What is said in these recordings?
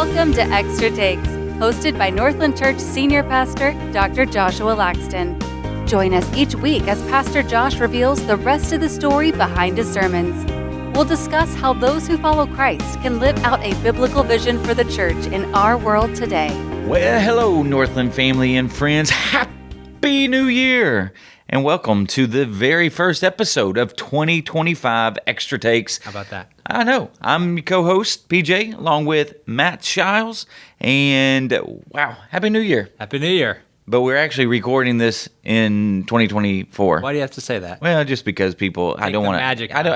Welcome to Extra Takes, hosted by Northland Church Senior Pastor, Dr. Joshua Laxton. Join us each week as Pastor Josh reveals the rest of the story behind his sermons. We'll discuss how those who follow Christ can live out a biblical vision for the church in our world today. Well, hello, Northland family and friends. Happy New Year! And welcome to the very first episode of 2025 Extra Takes. How about that? I know. I'm your co-host, PJ, along with Matt Shiles. And wow, Happy New Year. Happy New Year. But we're actually recording this in 2024. Why do you have to say that? Well, just because people, I don't want to. Magic. I don't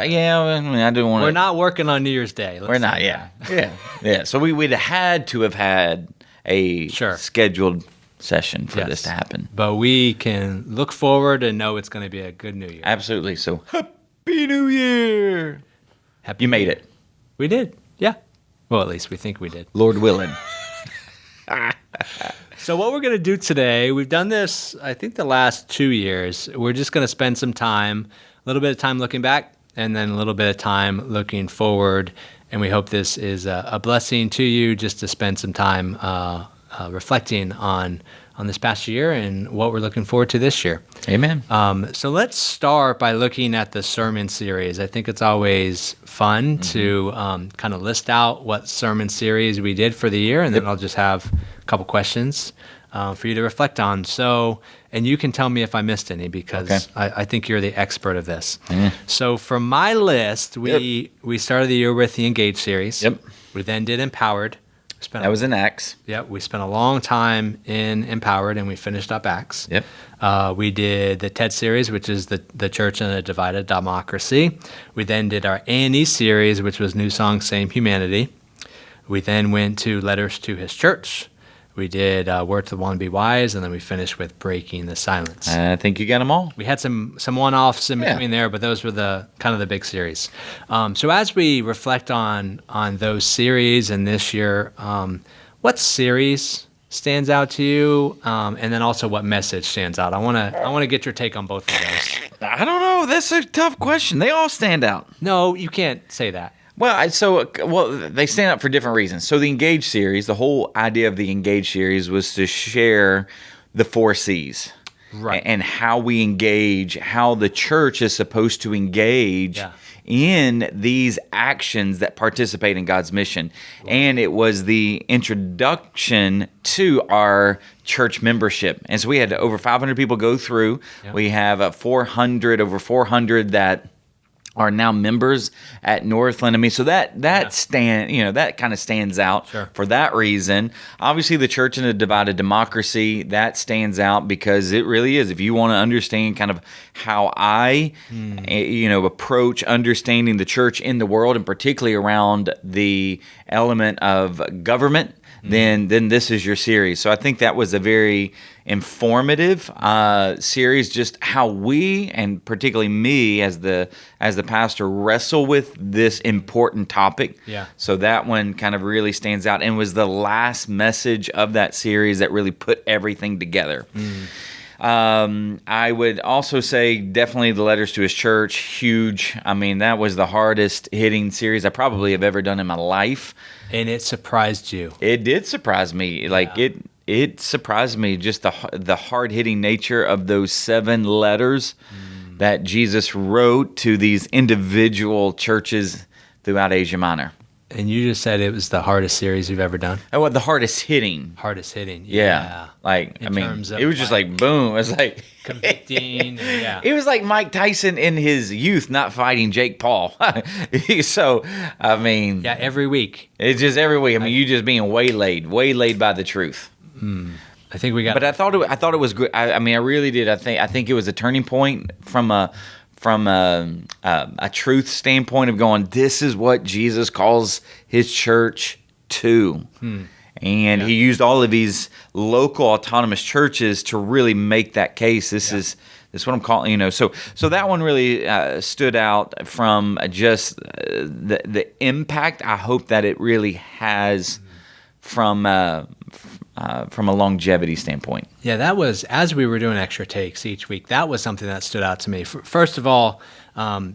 want to. We're not working on New Year's Day. We're not, yeah. Yeah. So we'd had to have had a scheduled session for this to happen. But we can look forward and know it's going to be a good New Year. Absolutely. So, Happy New Year. You made it. We did. Yeah. Well, at least we think we did. Lord willing. So what we're going to do today, we've done this, I think, the last 2 years. We're just going to spend some time, a little bit of time looking back, and then a little bit of time looking forward. And we hope this is a blessing to you just to spend some time reflecting on this past year and what we're looking forward to this year. Amen. So let's start by looking at the sermon series. I think it's always fun to kind of list out what sermon series we did for the year, and then I'll just have a couple questions for you to reflect on. So, and you can tell me if I missed any, because I think you're the expert of this. So for my list, we started the year with the Engage series. We then did Empowered. That was in Acts. Yep, we spent a long time in Empowered, and we finished up Acts. We did the TED series, which is the Church in a Divided Democracy. We then did our A&E series, which was New Song, Same Humanity. We then went to Letters to His Church. We did Words of One Be Wise, and then we finished with Breaking the Silence. I think you got them all. We had some one-offs in between there, but those were the kind of the big series. So as we reflect on those series and this year, what series stands out to you, and then also what message stands out? I want to get your take on both of those. I don't know. That's a tough question. They all stand out. No, you can't say that. Well, they stand out for different reasons. So the Engage series, the whole idea of the Engage series was to share the 4 C's. Right. And how we engage, how the church is supposed to engage in these actions that participate in God's mission. Wow. And it was the introduction to our church membership. And so we had over 500 people go through. Yep. We have over 400 that are now members at Northland. I mean, so that kind of stands out for that reason. Obviously, the Church in a Divided Democracy, that stands out because it really is. If you want to understand kind of how I, approach understanding the church in the world, and particularly around the element of government, then this is your series. So I think that was a very informative series, just how we, and particularly me as the pastor, wrestle with this important topic. So that one kind of really stands out and was the last message of that series that really put everything together. I would also say definitely the Letters to His Church, huge. I mean, that was the hardest hitting series I probably have ever done in my life. And it surprised you. It did surprise me. It surprised me, just the hard-hitting nature of those 7 letters that Jesus wrote to these individual churches throughout Asia Minor. And you just said it was the hardest series you've ever done? Oh, well, the hardest hitting. Hardest hitting, yeah. It was just like, boom. It was like convicting, It was like Mike Tyson in his youth not fighting Jake Paul. So, I mean... Yeah, every week. It's just every week. I mean, you just being waylaid by the truth. I think we got... But I thought it was good. I mean, I really did. I think it was a turning point from a truth standpoint of going, this is what Jesus calls His church to. And He used all of these local autonomous churches to really make that case. This is what I'm calling, So that one really stood out from just the impact I hope that it really has from a longevity standpoint. Yeah, that was, as we were doing extra takes each week, that was something that stood out to me. First of all,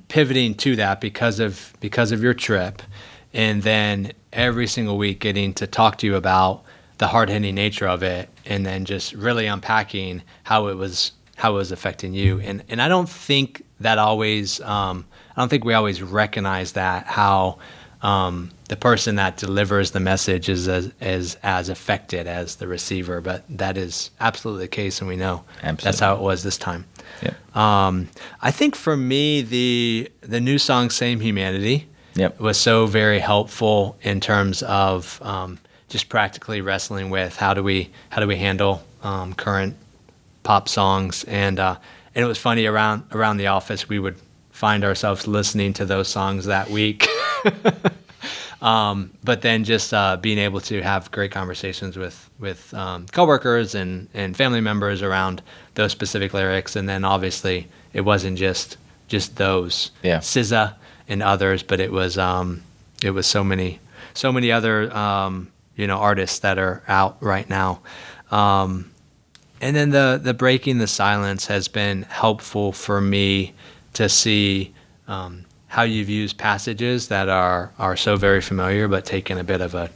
pivoting to that because of your trip, and then every single week getting to talk to you about the hard-hitting nature of it, and then just really unpacking how it was affecting you. And I don't think that always I don't think we always recognize that, how the person that delivers the message is as affected as the receiver, but that is absolutely the case, and we know that's how it was this time. Yep. I think for me, the new song "Same Humanity" Yep. was so very helpful in terms of just practically wrestling with how do we handle current pop songs, and it was funny, around the office we would find ourselves listening to those songs that week. But then just being able to have great conversations with coworkers and family members around those specific lyrics, and then obviously it wasn't just those, SZA and others, but it was so many other artists that are out right now. And then the breaking the silence has been helpful for me to see how you've used passages that are so very familiar, but taken a bit of a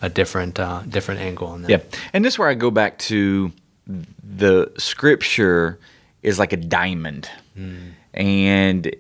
different angle on them. Yeah, and this is where I go back to the Scripture is like a diamond, and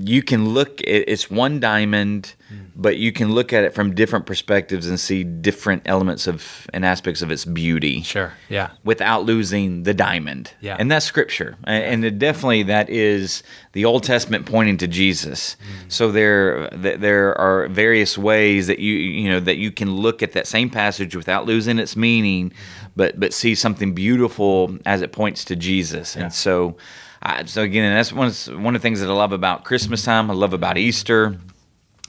you can look. It's one diamond, but you can look at it from different perspectives and see different elements of and aspects of its beauty. Sure. Yeah. Without losing the diamond. Yeah. And that's Scripture, and definitely that is the Old Testament pointing to Jesus. So there are various ways that you can look at that same passage without losing its meaning, but see something beautiful as it points to Jesus. And so again, that's one of the things that I love about Christmas time. I love about Easter.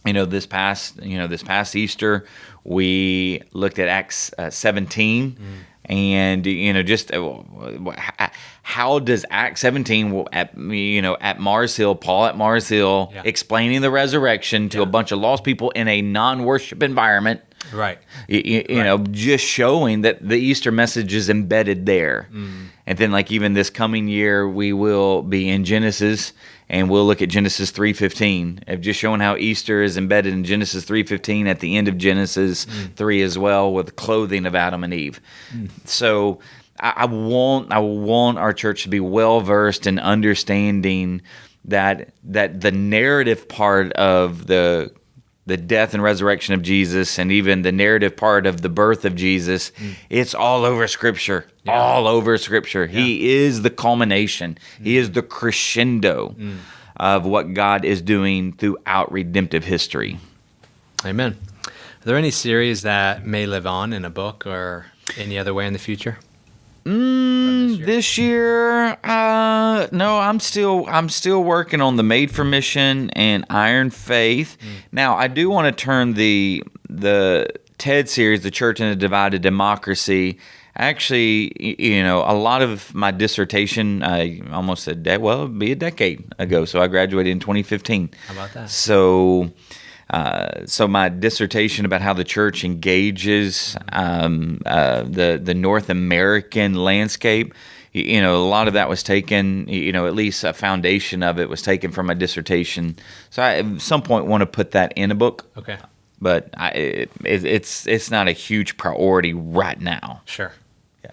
This past Easter, we looked at Acts 17, and just how does Acts 17 at Mars Hill, Paul at Mars Hill, explaining the resurrection to a bunch of lost people in a non-worship environment. Right. Just showing that the Easter message is embedded there. And then, even this coming year, we will be in Genesis, and we'll look at Genesis 3:15, of just showing how Easter is embedded in Genesis 3:15 at the end of Genesis 3 as well, with the clothing of Adam and Eve. So I want our church to be well versed in understanding that the narrative part of the death and resurrection of Jesus, and even the narrative part of the birth of Jesus, it's all over Scripture. Yeah. All over Scripture. Yeah. He is the culmination. He is the crescendo of what God is doing throughout redemptive history. Amen. Are there any series that may live on in a book or any other way in the future? This year, no. I'm still working on the Made for Mission and Iron Faith. Now, I do want to turn the TED series, The Church in a Divided Democracy. Actually, a lot of my dissertation, almost it'd be a decade ago. So I graduated in 2015. How about that? So my dissertation about how the church engages the North American landscape, a lot of that was taken, at least a foundation of it was taken from my dissertation. So I at some point want to put that in a book. Okay. But it's not a huge priority right now. Sure. Yeah.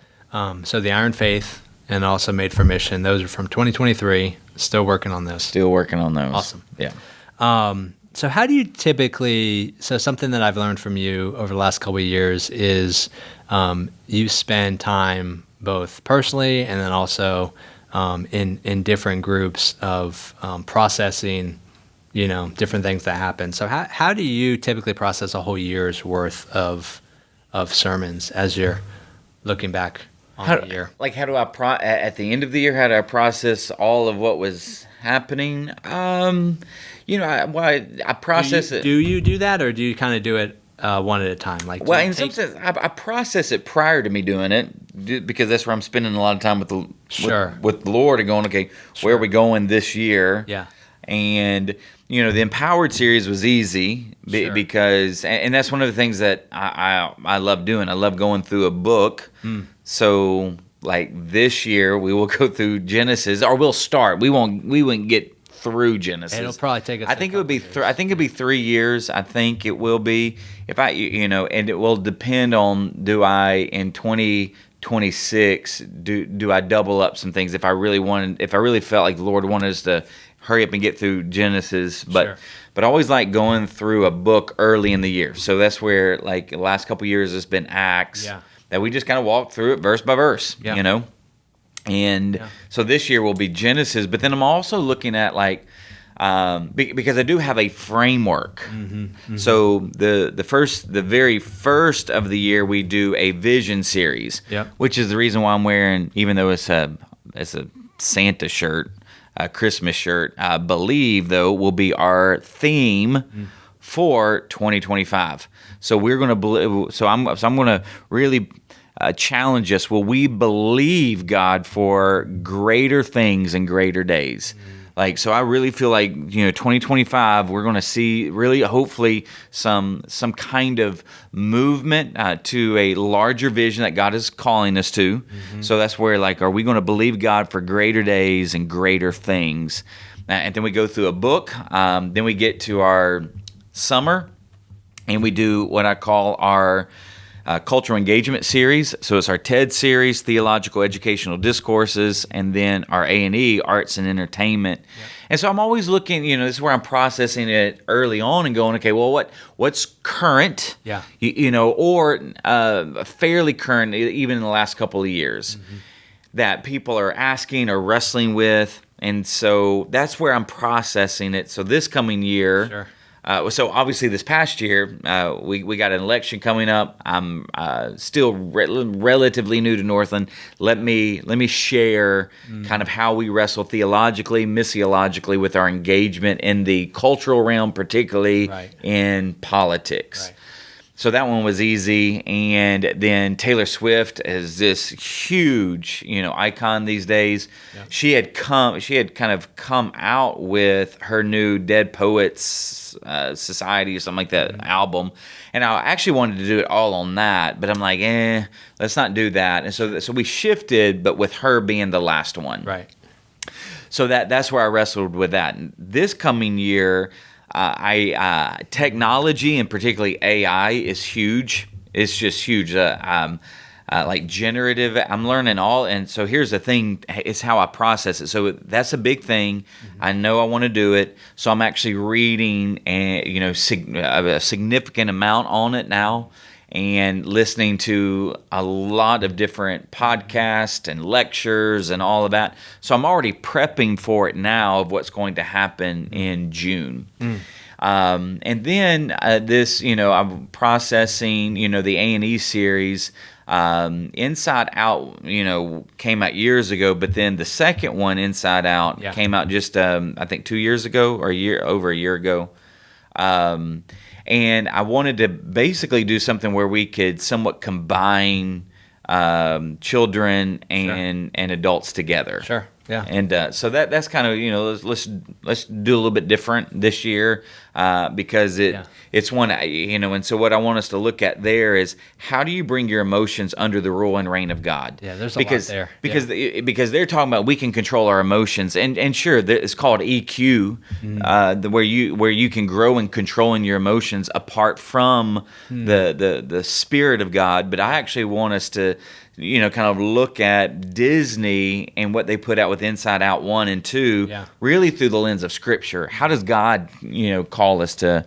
So the Iron Faith and also Made for Mission, those are from 2023. Still working on those. Still working on those. Awesome. Yeah. So how do you typically, something that I've learned from you over the last couple of years is you spend time both personally and then also in different groups of processing, different things that happen. So how do you typically process a whole year's worth of sermons as you're looking back on the year? Like, how do I at the end of the year? How do I process all of what was happening? I process it. Do you do that, or do you kind of do it one at a time? In some sense, I process it prior to me doing it, because that's where I'm spending a lot of time with the Lord and going, okay, where are we going this year? Yeah. And the Empowered series was easy because, and that's one of the things that I love doing. I love going through a book. So, this year we will go through Genesis, or we'll start. We won't get through Genesis. It'll probably take us. I think it would be. I think it'd be 3 years. I think it will be. If I, and it will depend on do I in 2026 do I double up some things if I really felt like the Lord wanted us to hurry up and get through Genesis, but I always like going through a book early in the year. So that's where like the last couple of years it's been Acts that we just kind of walk through it verse by verse, And so this year will be Genesis, but then I'm also looking at like because I do have a framework. So the very first of the year we do a vision series, which is the reason why I'm wearing, even though it's a Santa shirt, a Christmas shirt, I believe though will be our theme for 2025. So we're going to I'm going to really challenge us. Will we believe God for greater things and greater days? Like, so I really feel like, 2025, we're going to see really, hopefully, some kind of movement to a larger vision that God is calling us to. So that's where, like, are we going to believe God for greater days and greater things? And then we go through a book. Then we get to our summer, and we do what I call our cultural engagement series. So it's our TED series, theological educational discourses, and then our A&E, arts and entertainment. And so I'm always looking, this is where I'm processing it early on and going, okay, well, what's current, or fairly current, even in the last couple of years, that people are asking or wrestling with. And so that's where I'm processing it. So this coming year, so obviously this past year, we got an election coming up. I'm still relatively new to Northland. Let me share kind of how we wrestle theologically, missiologically with our engagement in the cultural realm, particularly in politics. So that one was easy. And then Taylor Swift is this huge, icon these days. She had kind of come out with her new Dead Poets Society or something like that album. And I actually wanted to do it all on that, but I'm like, let's not do that. And so we shifted, but with her being the last one. So that's where I wrestled with that. And this coming year, technology and particularly AI is huge. It's just huge. Like generative, I'm learning all. And so here's the thing, it's how I process it. So that's a big thing. I know I want to do it. So I'm actually reading a significant amount on it now and listening to a lot of different podcasts and lectures and all of that. So I'm already prepping for it now of what's going to happen in June. And then I'm processing, the A&E series. Inside Out, came out years ago, but then the second one, Inside Out, came out just I think 2 years ago or over a year ago. And I wanted to basically do something where we could somewhat combine children and adults together. And so that's kind of let's do a little bit different this year because it's one and so what I want us to look at there is how do you bring your emotions under the rule and reign of God? There's a lot there because they're talking about we can control our emotions and sure it's called EQ where you can grow in controlling your emotions apart from the spirit of God. But I actually want us to kind of look at Disney and what they put out with Inside Out 1 and 2, really through the lens of Scripture. How does God, call us to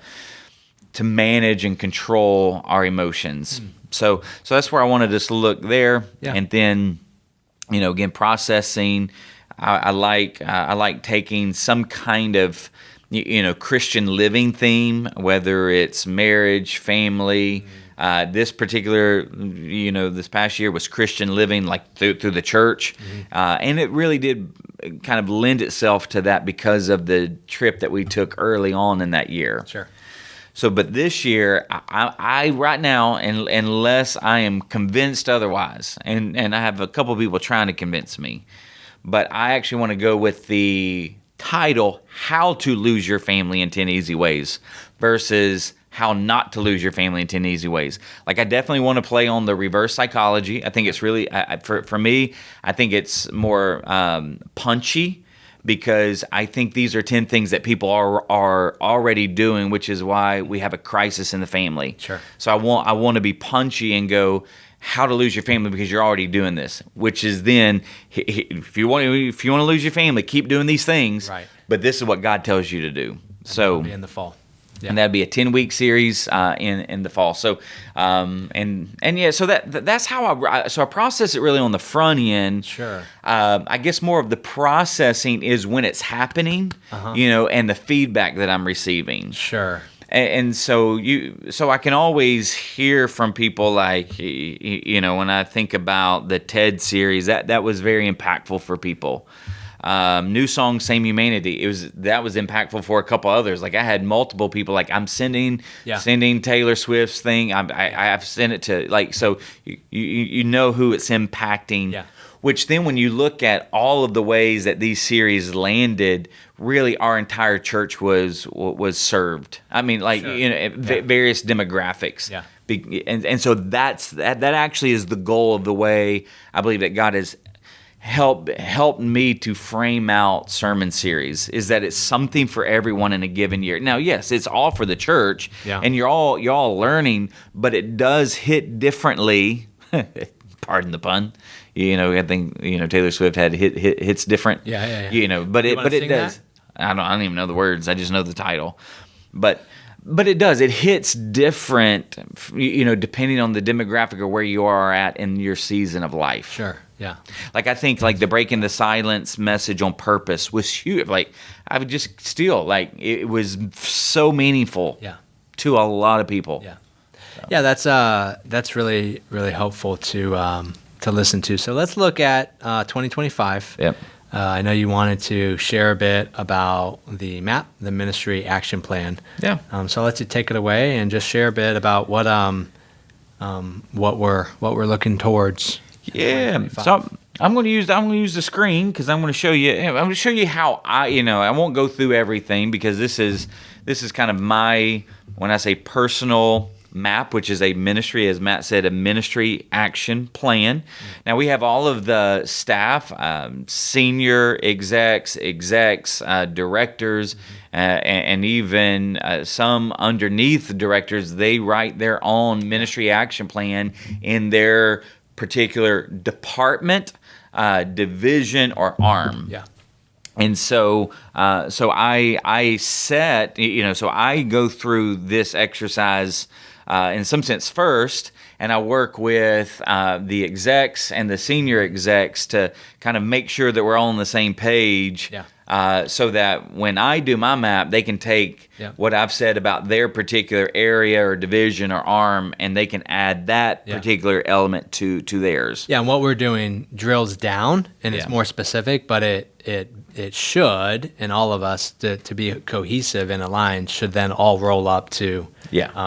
manage and control our emotions? So that's where I wanted us to look there, and then, again, processing. I like taking some kind of Christian living theme, whether it's marriage, family. This particular, this past year was Christian living, like through the church, and it really did kind of lend itself to that because of the trip that we took early on in that year. So, but this year, I right now, unless I am convinced otherwise, and I have a couple of people trying to convince me, but I actually want to go with the title, How to Lose Your Family in 10 Easy Ways, versus how not to lose your family in 10 easy ways. Like, I definitely want to play on the reverse psychology. I think it's really, for me, I think it's more punchy because I think these are 10 things that people are already doing, which is why we have a crisis in the family. Sure. So I want to be punchy and go, how to lose your family because you're already doing this, which is then if you want to lose your family, keep doing these things. Right. But this is what God tells you to do. So in the fall. Yeah. And that'd be a 10-week series in the fall. So so that's how I process it really on the front end. Sure. I guess more of the processing is when it's happening, and the feedback that I'm receiving. Sure. And so I can always hear from people like, when I think about the TED series, that was very impactful for people. New song, same humanity. That was impactful for a couple others. Like I had multiple people. Like I'm sending Taylor Swift's thing. I've sent it to so you know who it's impacting. Yeah. Which then when you look at all of the ways that these series landed, really our entire church was served. I mean, various demographics. Yeah. And so that actually is the goal of the way I believe that God has helped me to frame out sermon series, is that it's something for everyone in a given year. Now, yes, it's all for the church, and you're all learning, but it does hit differently. Pardon the pun. I think Taylor Swift had hits different. Yeah. But it does. That? I don't even know the words. I just know the title. But it does. It hits different, depending on the demographic or where you are at in your season of life. Sure. Yeah. Like I think the breaking the silence message on purpose was huge. Like I would just steal. It was so meaningful. Yeah. To a lot of people. Yeah. So. Yeah. That's really, really helpful to listen to. So let's look at 2025. Yep. I know you wanted to share a bit about the MAP, the Ministry Action Plan. Yeah. So I'll let you take it away and just share a bit about what we're looking towards. Yeah. So I'm going to use the screen because I'm going to show you how I won't go through everything because this is kind of my, when I say personal MAP, which is a ministry, as Matt said, a ministry action plan. Now we have all of the staff, senior execs, directors, and even some underneath directors. They write their own ministry action plan in their particular department, division, or arm. Yeah. And so I set, so I go through this exercise in some sense first, and I work with the execs and the senior execs to kind of make sure that we're all on the same page. Yeah. So that when I do my map, they can take what I've said about their particular area or division or arm, and they can add that particular element to theirs. Yeah, and what we're doing drills down, and it's more specific, but it should, and all of us to be cohesive and aligned should then all roll up to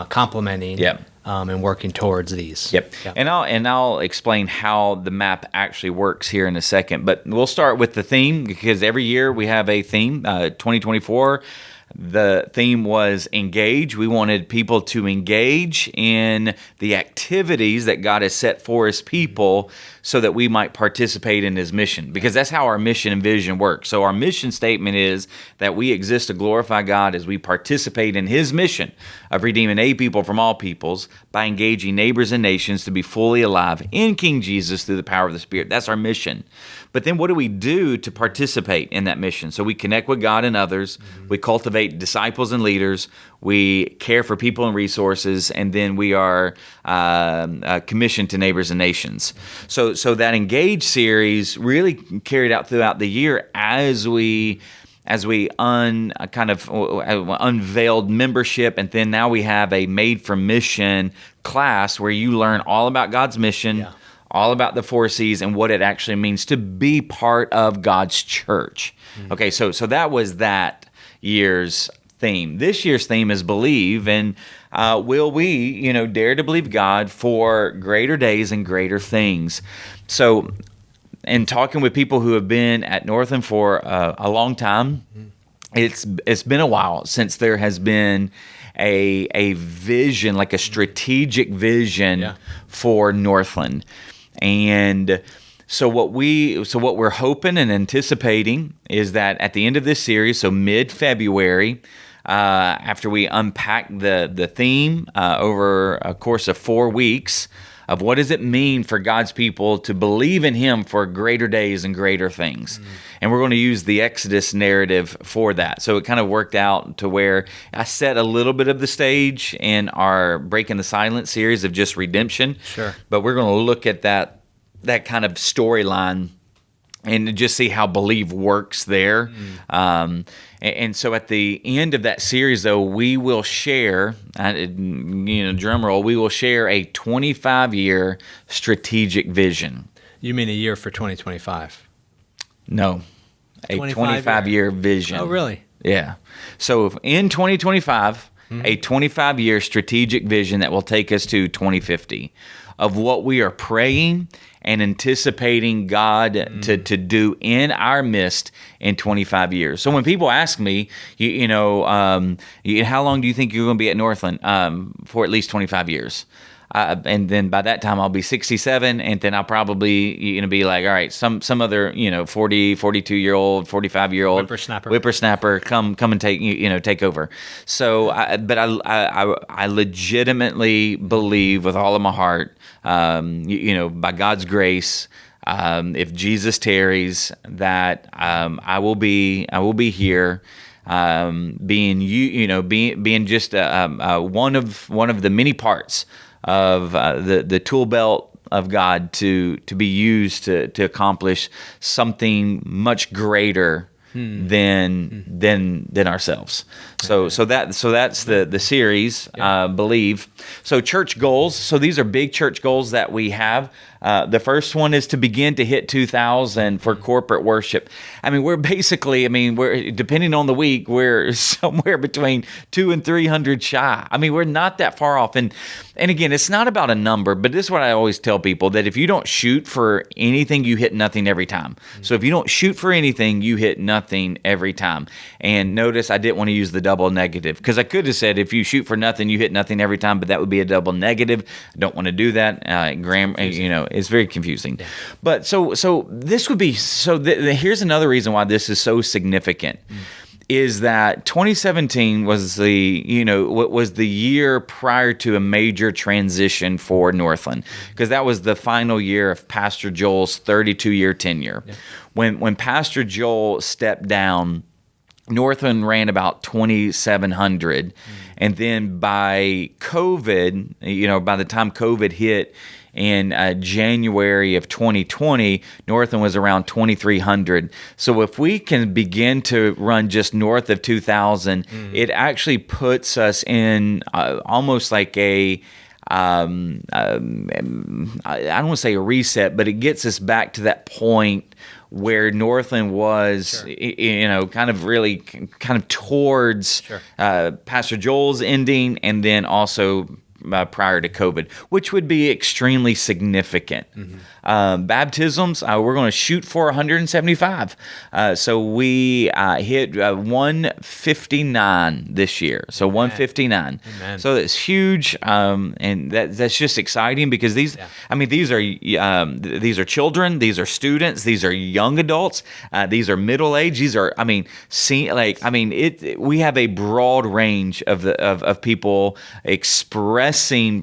complementing and working towards these. Yep. And I'll explain how the map actually works here in a second. But we'll start with the theme because every year we have a theme. 2024, the theme was engage. We wanted people to engage in the activities that God has set for His people so that we might participate in His mission, because that's how our mission and vision work. So our mission statement is that we exist to glorify God as we participate in His mission of redeeming a people from all peoples by engaging neighbors and nations to be fully alive in King Jesus through the power of the Spirit. That's our mission. But then what do we do to participate in that mission? So we connect with God and others, we cultivate disciples and leaders, we care for people and resources, and then we are commissioned to neighbors and nations. So that Engage series really carried out throughout the year as we unveiled membership, and then now we have a Made for Mission class where you learn all about God's mission, all about the 4 C's and what it actually means to be part of God's church. Okay, so that was that year's theme. This year's theme is believe, and will we, dare to believe God for greater days and greater things. So, in talking with people who have been at Northland for a long time, it's been a while since there has been a vision, like a strategic vision for Northland. And So what we're hoping and anticipating is that at the end of this series, so mid-February, after we unpack the theme over a course of 4 weeks of what does it mean for God's people to believe in Him for greater days and greater things. And we're going to use the Exodus narrative for that. So it kind of worked out to where I set a little bit of the stage in our Breaking the Silence series of just redemption. Sure. But we're going to look at that kind of storyline and just see how belief works there. And so at the end of that series, though, we will share, drum roll, we will share a 25-year strategic vision. You mean a year for 2025? No, a 25-year vision. Oh, really? Yeah. So in 2025, a 25-year strategic vision that will take us to 2050 of what we are praying and anticipating God to do in our midst in 25 years. So when people ask me, how long do you think you're going to be at Northland? For at least 25 years. And then by that time I'll be 67, and then I'll probably be like, all right, some other 40, 42-year-old, 45-year-old whippersnapper come and take over. So, but I legitimately believe with all of my heart, by God's grace, if Jesus tarries, that I will be here. Being just one of the many parts of the tool belt of God to be used to accomplish something much greater than ourselves. So that's the series. Believe. So church goals. So these are big church goals that we have. The first one is to begin to hit 2,000 for corporate worship. We're depending on the week, we're somewhere between 200 and 300 shy. We're not that far off. And again, it's not about a number, but this is what I always tell people, that if you don't shoot for anything, you hit nothing every time. So if you don't shoot for anything, you hit nothing every time. And notice I didn't want to use the double negative, because I could have said if you shoot for nothing, you hit nothing every time, but that would be a double negative. I don't want to do that. It's very confusing. Yeah. But so this would be, here's another reason why this is so significant. Is that 2017 was the year prior to a major transition for Northland, because that was the final year of Pastor Joel's 32-year tenure. Yeah. When Pastor Joel stepped down, Northland ran about 2,700, and then by COVID, by the time COVID hit in January of 2020, Northland was around 2,300. So if we can begin to run just north of 2,000, it actually puts us in almost like a I don't want to say a reset, but it gets us back to that point where Northland was, kind of towards Pastor Joel's ending, and then also prior to COVID, which would be extremely significant. Baptisms, we're going to shoot for 175. So we hit 159 this year. So 159. Amen. So that's huge, and that's just exciting, because these are children, these are students, these are young adults, these are middle age, these are we have a broad range of people expressing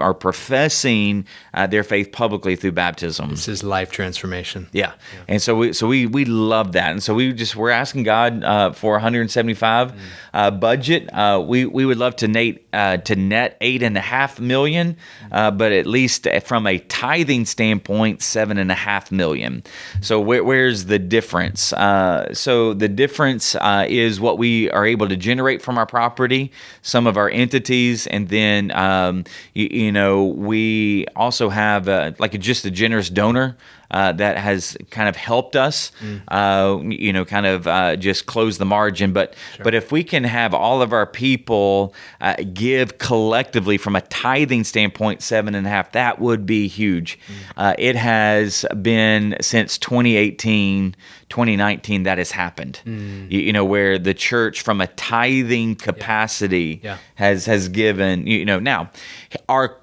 or professing their faith publicly through baptism. This is life transformation. Yeah. And so we love that. And so we're asking God for 175 budget. We would love to net $8.5 million, but at least from a tithing standpoint, $7.5 million. So where's the difference? So the difference is what we are able to generate from our property, some of our entities, and then we also have just a generous donor that has kind of helped us, just close the margin. But if we can have all of our people give collectively from a tithing standpoint, 7.5, that would be huge. It has been since 2018, 2019 that has happened. Where the church from a tithing capacity has given. Now our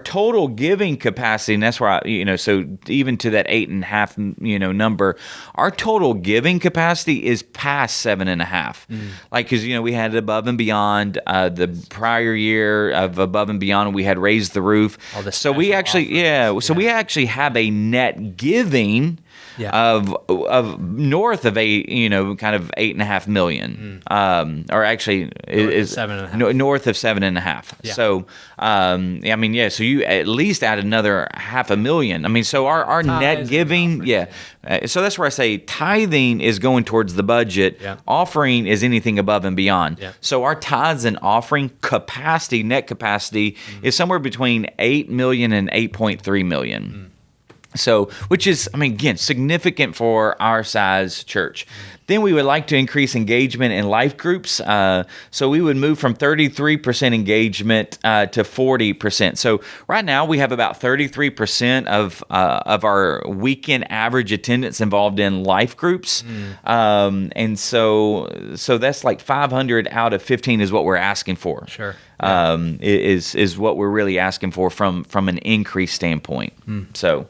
total giving capacity, and that's why so even to that 8.5, number. Our total giving capacity is past 7.5. Like, because we had Above and Beyond the prior year of Above and Beyond. We had Raise the Roof. So we actually, we actually have a net giving of north of kind of 8.5 million, or actually is north of 7.5. Yeah. So, so you at least add another 500,000. So our net giving, so that's where I say tithing is going towards the budget. Yeah. Offering is anything above and beyond. Yeah. So our tithes and offering capacity, net capacity, is somewhere between 8 million and 8.3 million. So, which is, again, significant for our size church. Then we would like to increase engagement in life groups. So we would move from 33% engagement to 40%. So right now we have about 33% of our weekend average attendance involved in life groups. And so that's like 500 out of 15 is what we're asking for. Sure. Is what we're really asking for from an increase standpoint. So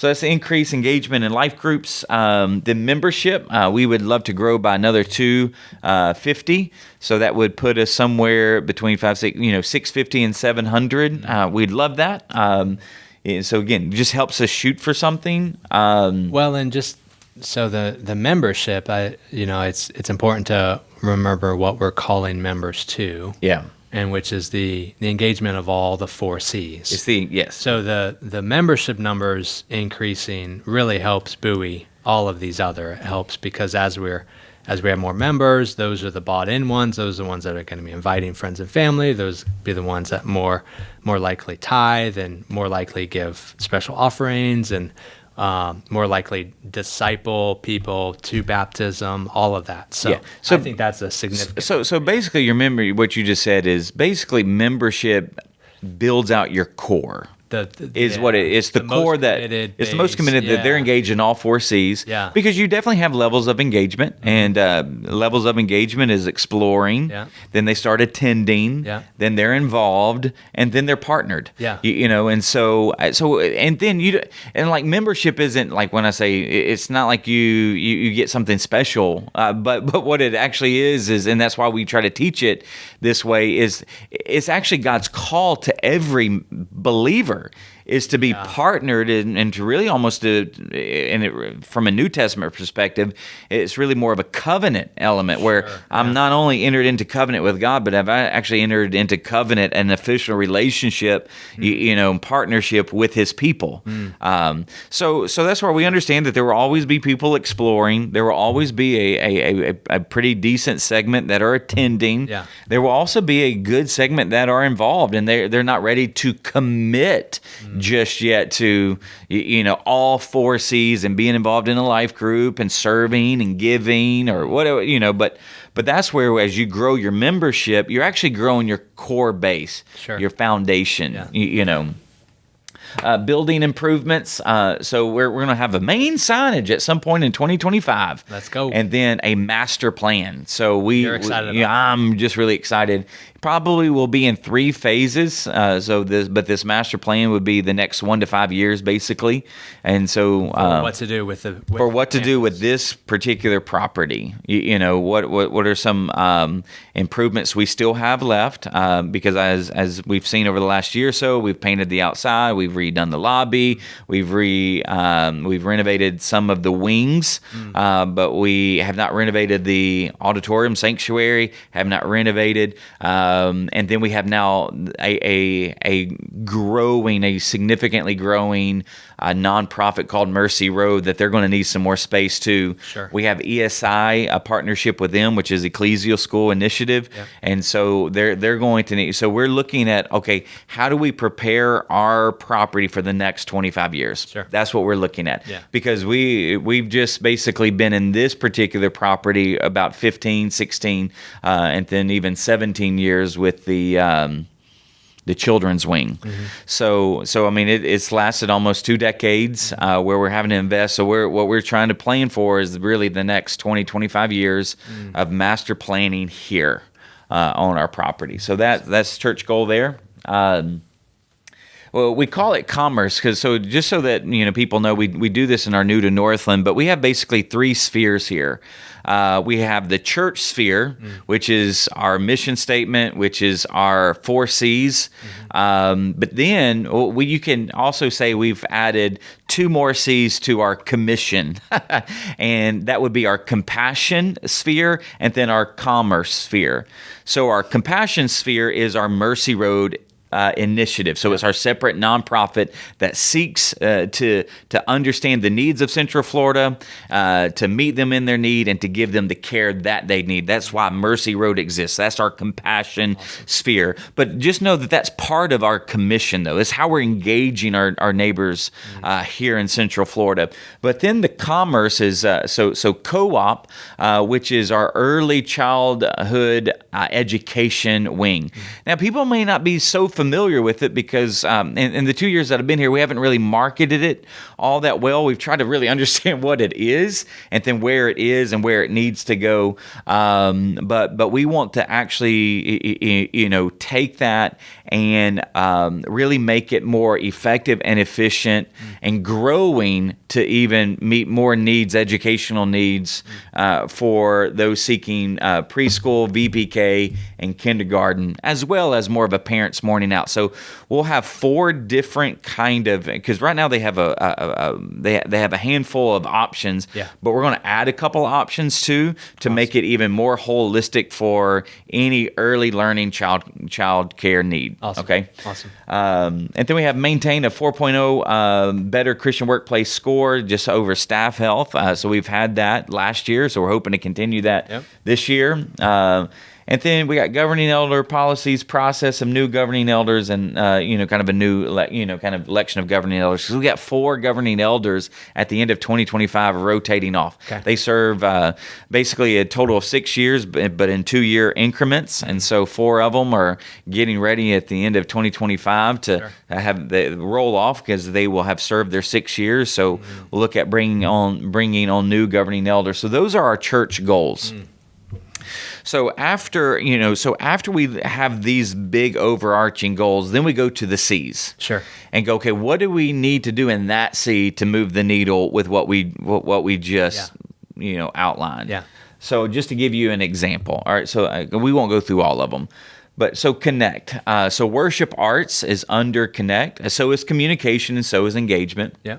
that's the increased engagement in life groups. The membership, we would love to grow by another 250. So that would put us somewhere between 650 and 700. We'd love that. So again, it just helps us shoot for something. Well, and just so the membership, it's important to remember what we're calling members to. Yeah. And which is the engagement of all the 4 C's. Yes. So the membership numbers increasing really helps buoy all of these other. It helps because as we have more members, those are the bought-in ones. Those are the ones that are going to be inviting friends and family. Those be the ones that more likely tithe and more likely give special offerings and more likely disciple people to baptism, all of that. So I think that's a significant. So basically, what you just said is basically membership builds out your core. What it is. The core that it's the most committed that they're engaged in all 4 C's. Yeah. Because you definitely have levels of engagement, and levels of engagement is exploring. Yeah. Then they start attending. Yeah. Then they're involved, and then they're partnered. Yeah. And so and then like membership isn't like when I say it's not like you get something special, but what it actually is, and that's why we try to teach it this way, is it's actually God's call to every believer is to be partnered and to really almost from a New Testament perspective, it's really more of a covenant element where I'm not only entered into covenant with God, but I've actually entered into covenant, an official relationship, partnership with His people. So that's where we understand that there will always be people exploring. There will always be a pretty decent segment that are attending. Yeah. There will also be a good segment that are involved, and they're not ready to commit just yet to all 4 C's and being involved in a life group and serving and giving or whatever, but that's where as you grow your membership, you're actually growing your core base, your foundation. Building improvements. So we're going to have a main signage at some point in 2025. Let's go. And then a master plan. So You're excited about I'm just really excited. Probably will be in 3 phases. But this master plan would be the next 1 to 5 years, basically. And so what to do with with this particular property. What are some improvements we still have left? Because as we've seen over the last year or so, we've painted the outside, we've redone the lobby, we've renovated some of the wings, but we have not renovated the auditorium sanctuary. Have not renovated. And then we have now a significantly growing nonprofit called Mercy Road that they're going to need some more space too. Sure. We have ESI, a partnership with them, which is Ecclesial School Initiative. Yep. And so they're going to need, so we're looking at, okay, how do we prepare our property for the next 25 years? Sure. That's what we're looking at. Yeah. Because we've just basically been in this particular property about 15, 16, and then even 17 years with the children's wing. So it's lasted almost 2 decades where we're having to invest. So what we're trying to plan for is really the next 20, 25 years of master planning here on our property. So that's church goal there. Well, we call it commerce because just so that people know, we do this in our new to Northland, but we have basically 3 spheres here. We have the church sphere, which is our mission statement, which is our 4 C's. But then you can also say we've added 2 more C's to our commission, and that would be our compassion sphere and then our commerce sphere. So our compassion sphere is our Mercy Road initiative. So it's our separate nonprofit that seeks to understand the needs of Central Florida, to meet them in their need, and to give them the care that they need. That's why Mercy Road exists. That's our compassion sphere. But just know that that's part of our commission, though. It's how we're engaging our neighbors here in Central Florida. But then the commerce is so co-op, which is our early childhood education wing. Now, people may not be so familiar with it because in the 2 years that I've been here, we haven't really marketed it all that well. We've tried to really understand what it is and then where it is and where it needs to go. But we want to actually, take that and really make it more effective and efficient and growing to even meet more needs, educational needs for those seeking preschool, VPK, and kindergarten, as well as more of a parent's morning out. So we'll have 4 different because right now they have they have a handful of options, but we're going to add a couple options too to make it even more holistic for any early learning child care need. Awesome. Okay. Awesome. And then we have maintained a 4.0 Better Christian Workplace score just over staff health. So we've had that last year, so we're hoping to continue that this year. And then we got governing elder policies, process of new governing elders, and kind of a new kind of election of governing elders. So we got 4 governing elders at the end of 2025 rotating off. Okay. They serve basically a total of 6 years, but in 2-year increments, and so 4 of them are getting ready at the end of 2025 to have the roll off because they will have served their 6 years. So we'll look at bringing on new governing elders. So those are our church goals. So after we have these big overarching goals, then we go to the C's. Sure. And go, okay, what do we need to do in that C to move the needle with what we just outlined? Yeah. So just to give you an example, all right. So we won't go through all of them, but so connect. So worship arts is under connect. So is communication, and so is engagement. Yeah.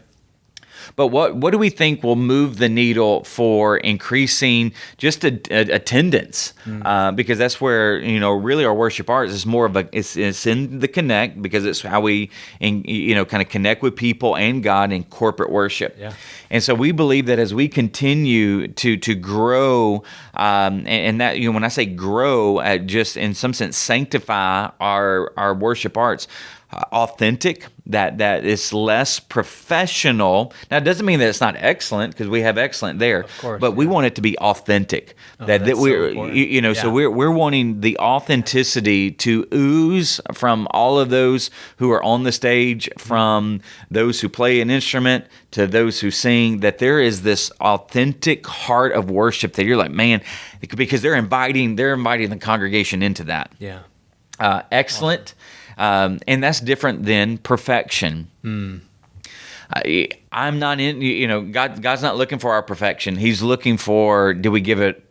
But what do we think will move the needle for increasing just attendance? Because that's where really our worship arts is more of it's in the connect, because it's how we kind of connect with people and God in corporate worship. Yeah. And so we believe that as we continue to grow, and that when I say grow, just in some sense sanctify our worship arts. Authentic, that is less professional. Now, it doesn't mean that it's not excellent, because we have excellent there. Of course, but we want it to be authentic. That we're, so we're wanting the authenticity to ooze from all of those who are on the stage, from those who play an instrument to those who sing. That there is this authentic heart of worship that you're like, man, because they're inviting the congregation into that. Yeah, excellent. Awesome. And that's different than perfection. I'm not in, God's not looking for our perfection. He's looking for, do we give it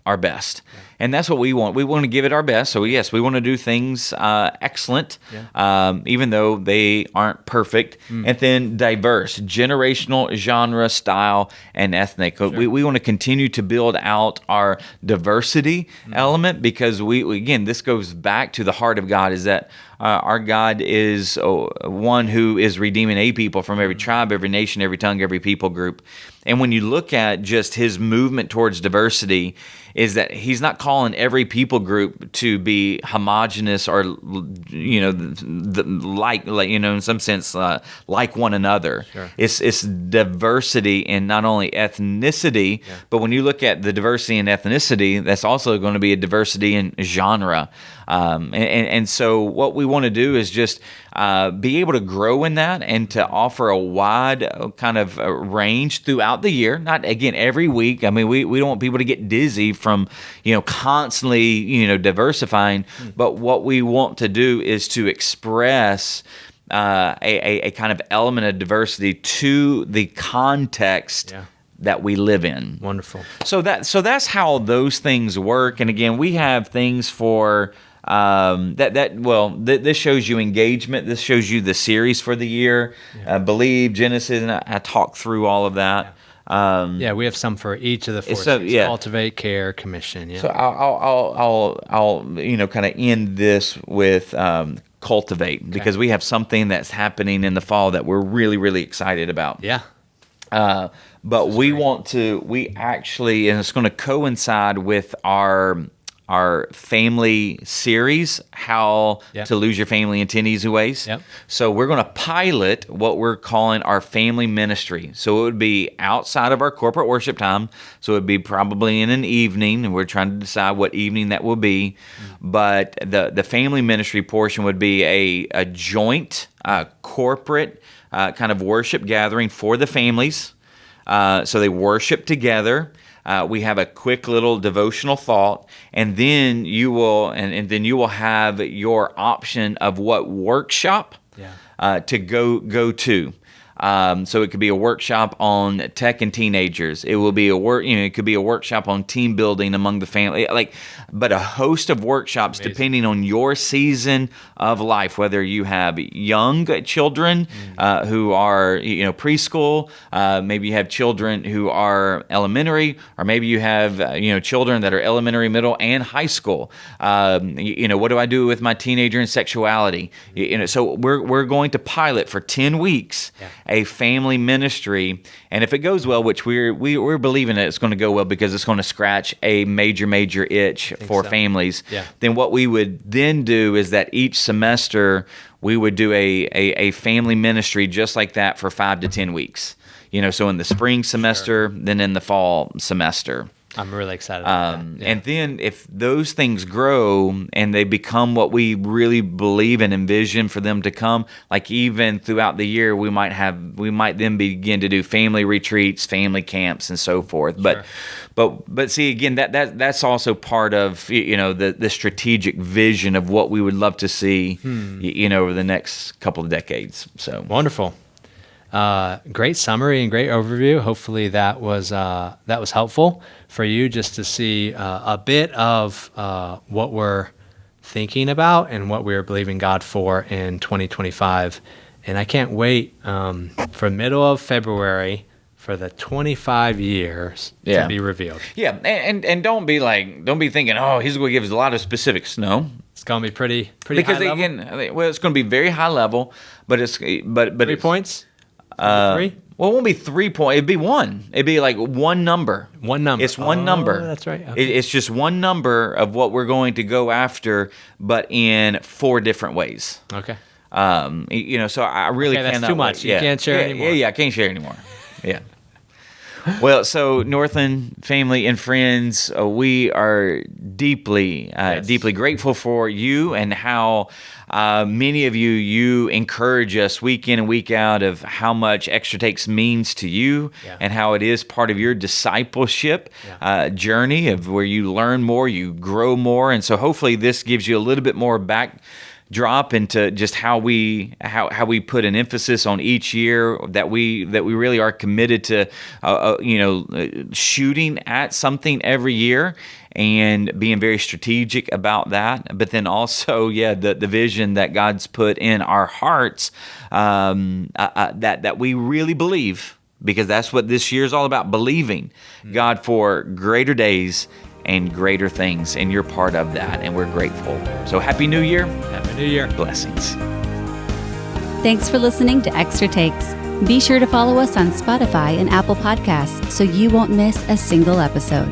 our best? Yeah. And that's what we want. We want to give it our best. So yes, we want to do things excellent, even though they aren't perfect. And then diverse, generational, genre, style, and ethnic. Sure. We want to continue to build out our diversity element, because we again, this goes back to the heart of God, is that our God is one who is redeeming a people from every tribe, every nation, every tongue, every people group. And when you look at just his movement towards diversity, is that he's not calling every people group to be homogenous or, like in some sense, like one another. Sure. It's diversity in not only ethnicity, but when you look at the diversity in ethnicity, that's also going to be a diversity in genre. And so what we want to do is just be able to grow in that and to offer a wide kind of range throughout the year. Not, again, every week. I mean, we don't want people to get dizzy from, constantly, diversifying. But what we want to do is to express a kind of element of diversity to the context that we live in. Wonderful. So that's how those things work. And again, we have things for this shows you engagement. This shows you the series for the year. Believe, Genesis, and I talk through all of that. We have some for each of the four. Cultivate, care, commission. Yeah. So I'll kind of end this with cultivate, because we have something that's happening in the fall that we're really, really excited about. Yeah. But we actually, and it's going to coincide with our family series, how to lose your family in 10 easy ways. Yep. So we're going to pilot what we're calling our family ministry. So it would be outside of our corporate worship time. So it would be probably in an evening, and we're trying to decide what evening that will be. But the family ministry portion would be a joint corporate kind of worship gathering for the families. So they worship together. We have a quick little devotional thought, and then you will have your option of what workshop to go to. So it could be a workshop on tech and teenagers. It will be it could be a workshop on team building among the family. But a host of workshops depending on your season of life. Whether you have young children who are preschool, maybe you have children who are elementary, or maybe you have children that are elementary, middle, and high school. What do I do with my teenager and sexuality? So we're going to pilot for 10 weeks. A family ministry, and if it goes well, which we're believing that it's going to go well, because it's going to scratch a major itch for families. Then what we would then do is that each semester we would do a family ministry just like that for 5 to 10 weeks. So in the spring semester, then in the fall semester. I'm really excited about that. Yeah. And then if those things grow and they become what we really believe and envision for them to come, like even throughout the year, we might then begin to do family retreats, family camps, and so forth. Sure. But see, again, that's also part of the strategic vision of what we would love to see over the next couple of decades. So wonderful. Great summary and great overview. Hopefully that was helpful for you, just to see a bit of what we're thinking about and what we're believing God for in 2025. And I can't wait for middle of February for the 25 years to be revealed. Yeah, and don't be thinking, oh, he's going to give us a lot of specifics. No. It's going to be pretty because high level. Again, it's going to be very high level, but 3 points? 3? Well, it won't be 3 points. It'd be one. It'd be like one number. One number. It's one number. That's right. Okay. It's just one number of what we're going to go after, but in 4 different ways. Okay. So I really cannot. That's too much. You can't share anymore. Yeah, I can't share anymore. Yeah. Well, so Northland family and friends, we are deeply grateful for you and how many of you encourage us week in and week out of how much Extra Takes means to you and how it is part of your discipleship journey of where you learn more, you grow more. And so hopefully this gives you a little bit more backdrop into just how we put an emphasis on each year, that we really are committed to shooting at something every year and being very strategic about that. But then also the vision that God's put in our hearts, that we really believe, because that's what this year is all about, believing God for greater days and greater things, and you're part of that, and we're grateful. So Happy New Year. Happy New Year. Blessings. Thanks for listening to Extra Takes. Be sure to follow us on Spotify and Apple Podcasts so you won't miss a single episode.